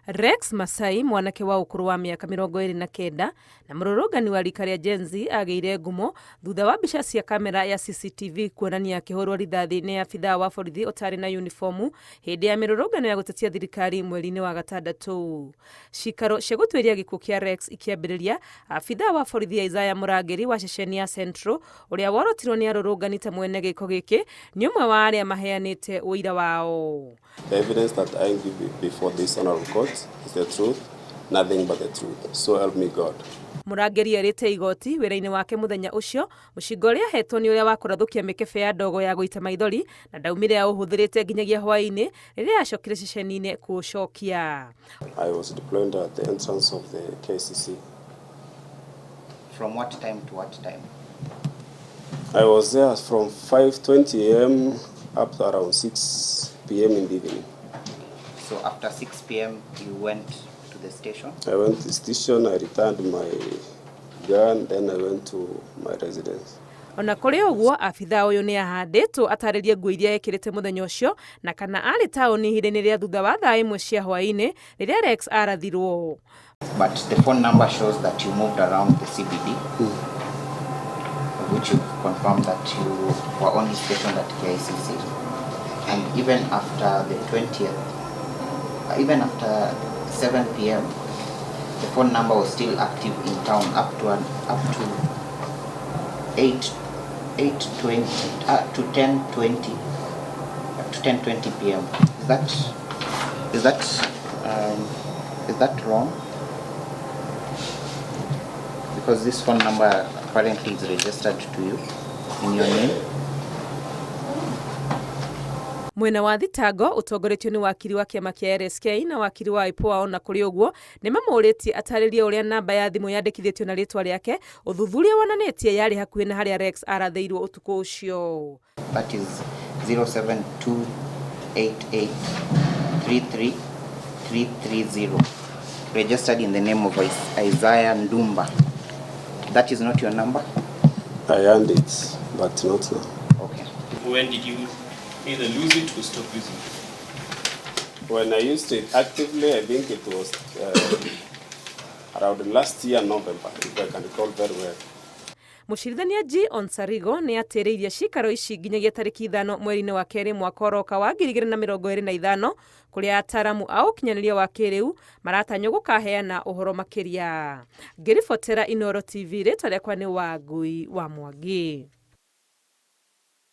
Rex Maasai, mwanake wa ũkũrũ wa mĩaka 29 na mũrũrũngani wa rika rĩa Gen Z agĩire ngumo thutha wa mbica cia kamera ya CCTV kuonania akĩhũrwo rithathi nĩ abithaa wa borithi ũtarĩ na uniformu hĩndĩ ya mĩrũrũngano ya gũtetia thirikari mweri-inĩ wa gatandatũ. Ciikaro cia gũtuĩria gĩkuũ kĩa Rex ikĩambĩrĩria, abithaa wa borithi Isaiah Mũrangĩri wa ceceni ya Central ũrĩa worotirwo nĩ arũrũngani ta mwene gĩko gĩkĩ nĩ ũmwe wa arĩa maheanĩte ũira wao. The evidence that I give before this honorable court is the truth, nothing but the truth. So help me God. Mũrangĩri erĩte igoti wĩra-inĩ wake mũthenya ũcio mũcinga ũrĩa ahetwo nĩ ũrĩa wa kũrathũkia mĩkebe ya ndogo ya gũita maithori na ndaumire ahũthĩrĩte nginyagia hwaĩ-inĩ rĩrĩa acokire ceceni-inĩ kũũcokia. I was deployed at the entrance of the KCC. From what time to what time? I was there from 5:20 a.m. up to around 6 p.m. in the evening. So after 6 p.m. you went to the station? I went to the station, I returned my gun, then I went to my residence. Ona kũrĩ ũguo, abithaa ũyũ nĩ ahandĩtwo atarĩrie nguo iria ekĩrĩte mũthenya ũcio na kana arĩ taũni ihinda-inĩ rĩa thutha wa thaa 1 cia hwaĩ-inĩ rĩrĩa Rex arathirwo. But the phone number shows that you moved around the CBD, which you confirmed that you were only stationed at KICC. And even after the 20th, even after 7 p.m., the phone number was still active in town up to 10:20 p.m. Is that wrong? Because this phone number apparently is registered to you in your name. Mwena wa thitango ũtongoretio nĩ wakiri wa kĩama kĩa RSK na wakiri wa IPOA ona kũrĩ ũguo nĩ mamũrĩtie atarĩrie ũrĩa namba ya thimũ yandĩkithĩtio na rĩtwa rĩake ũthuthuria wonanĩtie yarĩ hakuhĩ na harĩa Rex arathĩirwo ũtukũ ũcio. That is 0728833330 registered in the name of Isaiah Ndumba. That is not your number? I earned it, but not now. Okay. When did you either lose it or stop using it? When I used it actively, I think it was around last year November, if I can recall very well. Mũcirithania G. Onsarigo nĩ atĩrĩirie ciikaro ici nginyagia tarĩki 5 mweri-inĩ wa kerĩ mwaka ũroka wa 2025 kũrĩa ataramu a ũkinyanĩria wa kĩrĩu maratanywo gũkaheana ũhoro makĩria. Ngĩribotera Inooro TV, rĩtwa rĩakwa nĩ Wangui wa Mwangi.